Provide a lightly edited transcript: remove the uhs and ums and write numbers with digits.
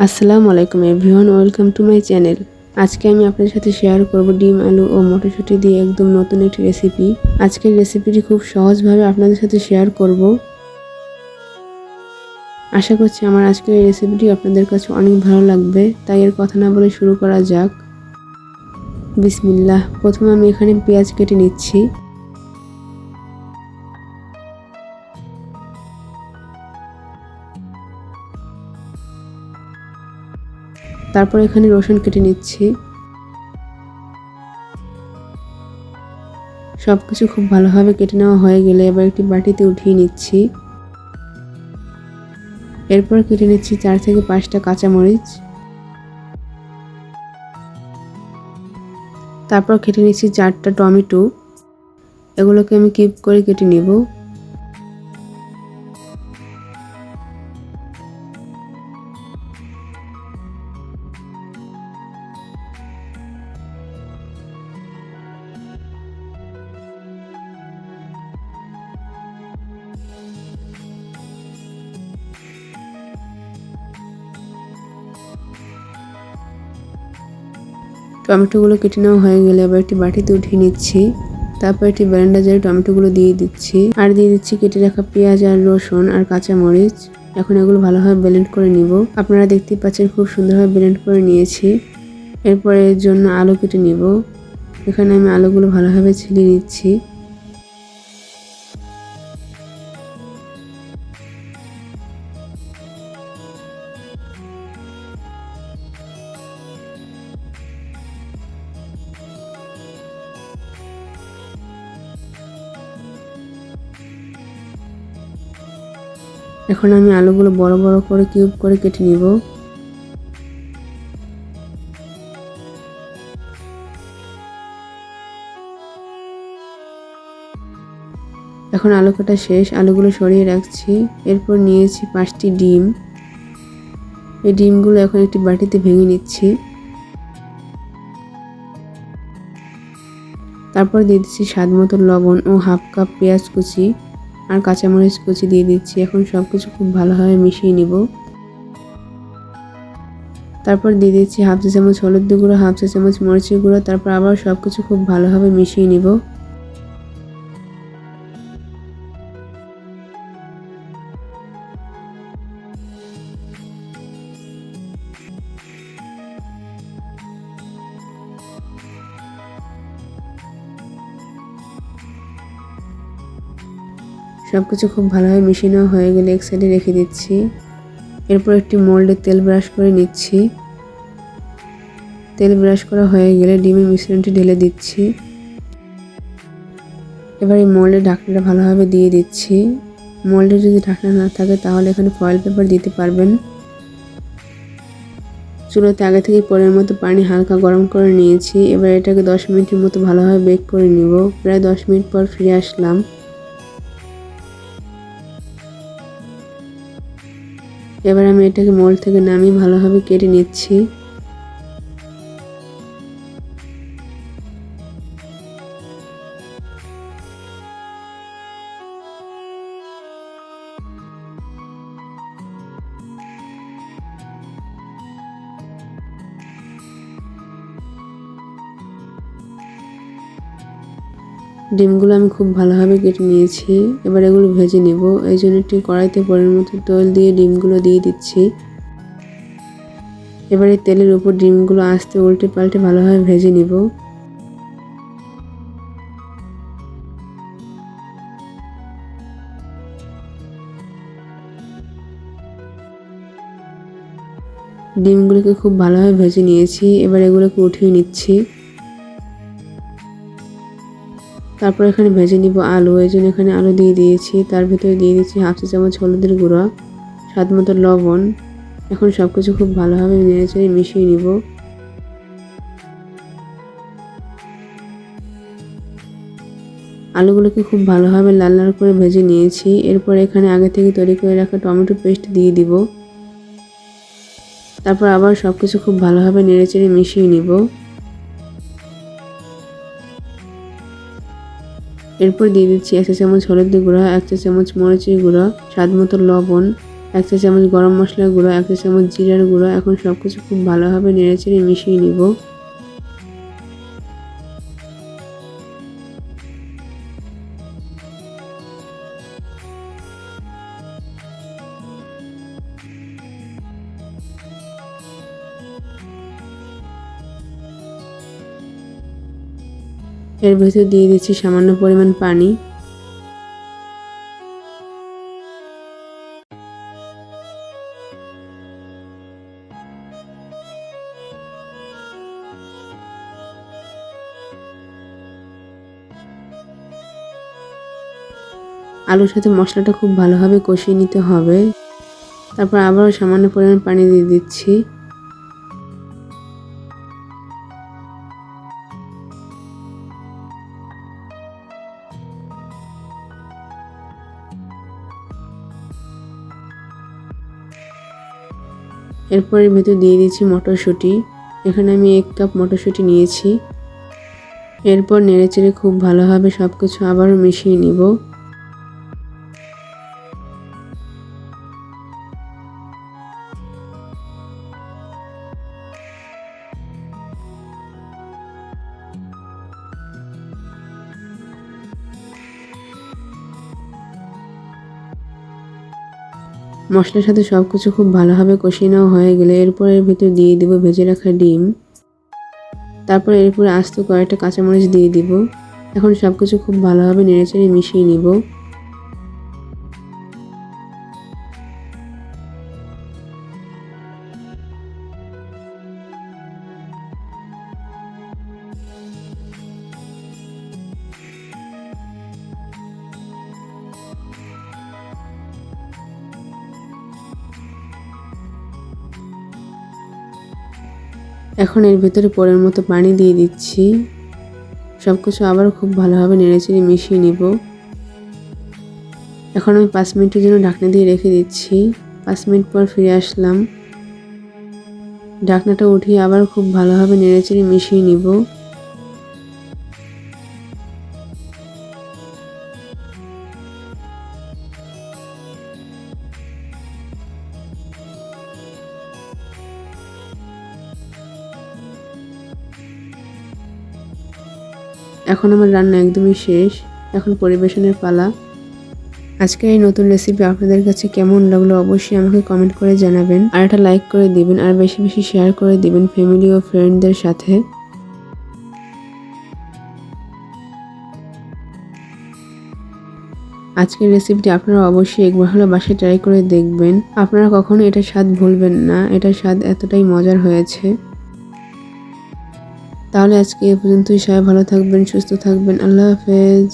আসসালামু আলাইকুম everyone, welcome to my channel. আজকে আমি আপনাদের সাথে শেয়ার করব ডিম, আলু ও মটরশুঁটি দিয়ে একদম নতুন একটি রেসিপি। আজকের রেসিপিটি খুব সহজভাবে আপনাদের সাথে শেয়ার করব। আশা করছি আমার আজকের এই রেসিপিটি আপনাদের কাছে অনেক ভালো লাগবে। তাই এর কথা না বলে শুরু করা যাক। বিসমিল্লাহ। প্রথমে আমি এখানে পেঁয়াজ কেটে নিচ্ছি। তারপর এখানে রসুন কেটে নিচ্ছি। সবকিছু খুব ভালোভাবে কেটে নেওয়া হয়ে গেলে এবার একটি বাটিতে উঠিয়ে নিচ্ছি। এরপর কেটে নিচ্ছি 4 থেকে 5টা কাঁচামরিচ। তারপর কেটে নিচ্ছি 4টা টমেটো। এগুলোকে আমি কিউব করে কেটে নেব। টমেটোগুলো কেটে নেওয়া হয়ে গেলে এবার একটি বাটিতে উঠিয়ে নিচ্ছি। তারপর একটি ব্লেন্ডার জারে টমেটোগুলো দিয়ে দিচ্ছি আর দিয়ে দিচ্ছি কেটে রাখা পেঁয়াজ আর রসুন আর কাঁচামরিচ। এখন এগুলো ভালোভাবে ব্লেন্ড করে নিব। আপনারা দেখতেই পাচ্ছেন খুব সুন্দরভাবে ব্লেন্ড করে নিয়েছি। এরপরে এর জন্য আলু কেটে নিব। এখানে আমি আলুগুলো ভালোভাবে ছিলে নিচ্ছি। এখন আমি আলুগুলো বড় বড় করে কিউব করে কেটে নিব। এখন আলু কাটা শেষ, আলুগুলো সরিয়ে রাখছি। এরপর নিয়েছি 5টি ডিম। এই ডিমগুলো এখন একটি বাটিতে ভেঙে নিচ্ছি। তারপর দিয়ে দিচ্ছি স্বাদ মতো লবণ ও হাফ কাপ পেঁয়াজ কুচি আর কাঁচামরিচ কুচি দিয়ে দিচ্ছি। এখন সবকিছু খুব ভালোভাবে মিশিয়ে নিব। তারপর দিয়ে দিচ্ছি হাফ চা চামচ হলুদ গুঁড়ো, হাফ চা চামচ মরিচের গুঁড়ো। তারপর আবার সবকিছু খুব ভালোভাবে মিশিয়ে নিব। সবকিছু খুব ভালোভাবে মিশিয়ে নেওয়া হয়ে গেলে এক সাইডে রেখে দিচ্ছি। এরপর একটি মোল্ডে তেল ব্রাশ করে নিচ্ছি। তেল ব্রাশ করা হয়ে গেলে ডিমের মিশ্রণটি ঢেলে দিচ্ছি। এবার এই মোল্ডে ঢাকনাটা ভালোভাবে দিয়ে দিচ্ছি। মোল্ডে যদি ঢাকনা না থাকে তাহলে এখানে ফয়েল পেপার দিতে পারবেন। চুলোতে আগে থেকে পরের মতো পানি হালকা গরম করে নিয়েছি। এবার এটাকে 10 মিনিটের মতো ভালোভাবে বেক করে নিব। প্রায় 10 মিনিট পর ফিরে আসলাম। এবার আমি এটাকে মোল্ড থেকে নামিয়ে ভালোভাবে কেটে নিচ্ছি। ডিমগুলো আমি খুব ভালোভাবে কেটে নিয়েছি। এবার এগুলো ভেজে নেব। এই জন্য একটি কড়াইতে পরিমাণ মতো তেল দিয়ে ডিমগুলো দিয়ে দিচ্ছি। এবারে তেলের উপর ডিমগুলো আস্তে উল্টে পাল্টে ভালোভাবে ভেজে নিব। ডিমগুলোকে খুব ভালোভাবে ভেজে নিয়েছি। এবার এগুলোকে উঠিয়ে নিচ্ছি। তারপর এখানে ভেজে নিব আলু। এই জন্য এখানে আলু দিয়ে দিয়েছি। তার ভিতরে দিয়ে দিচ্ছি হাফ চা চামচ হলুদের গুঁড়ো, স্বাদ মতো লবণ। এখন সবকিছু খুব ভালোভাবে নেড়েচেড়ে মিশিয়ে নিব। আলুগুলোকে খুব ভালোভাবে লাল লাল করে ভেজে নিয়েছি। এরপর এখানে আগে থেকে তৈরি করে রাখা টমেটো পেস্ট দিয়ে দিব। তারপর আবার সবকিছু খুব ভালোভাবে নেড়েচেড়ে মিশিয়ে নিব। এরপর দিয়ে দিচ্ছি 1 চা চামচ হলুদের গুঁড়া, 1 চা চামচ মরিচের গুঁড়া, স্বাদ মতো লবণ। 1 চা চামচ গরম মশলার গুঁড়ো, 1 চা চামচ জিরার গুঁড়ো। এখন সবকিছু খুব ভালোভাবে নেড়েচেড়ে মিশিয়ে নিব। এর ভেতর দিয়ে দিচ্ছি সামান্য পরিমাণ পানি। আলুর সাথে মশলাটা খুব ভালোভাবে কষিয়ে নিতে হবে। তারপর আবারও সামান্য পরিমাণ পানি দিয়ে দিচ্ছি। এরপর এর ভেতর দিয়ে দিচ্ছি মটরশুঁটি। এখানে আমি 1 কাপ মটরশুঁটি নিয়েছি। এরপর নেড়েচেড়ে খুব ভালোভাবে সবকিছু আবারও মিশিয়ে নিব। মশলার সাথে সবকিছু খুব ভালোভাবে কষিয়ে নেওয়া হয়ে গেলে এরপর এর ভিতর দিয়ে দিব ভেজে রাখা ডিম। তারপর এরপর আস্ত কয়েকটা কাঁচামরিচ দিয়ে দিব। এখন সবকিছু খুব ভালোভাবে নেড়েচেড়ে মিশিয়ে নিব। এখন এর ভিতরে পরের মতো পানি দিয়ে দিচ্ছি। সবকিছু আবার খুব ভালোভাবে নেড়েচেড়ে মিশিয়ে নিব। এখন আমি 5 মিনিটের জন্য ঢাকনা দিয়ে রেখে দিচ্ছি। 5 মিনিট পর ফিরে আসলাম। ঢাকনাটা উঠিয়ে আবার খুব ভালোভাবে নেড়েচেড়ে মিশিয়ে নিব। এখন আমার রান্না একদমই শেষ। এখন পরিবেশনের পালা। আজকের এই নতুন রেসিপি আপনাদের কাছে কেমন লাগলো অবশ্যই আমাকে কমেন্ট করে জানাবেন। আর একটা লাইক করে দিবেন আর বেশি বেশি শেয়ার করে দিবেন ফ্যামিলি ও ফ্রেন্ডদের সাথে। আজকের রেসিপিটি আপনারা অবশ্যই একবার হলে বাসায় ট্রাই করে দেখবেন। আপনারা কখনো এটার স্বাদ ভুলবেন না। এটার স্বাদ এতটাই মজার হয়েছে। তাহলে আজকে এ পর্যন্তই। সবাই ভালো থাকবেন, সুস্থ থাকবেন। আল্লাহ হাফেজ।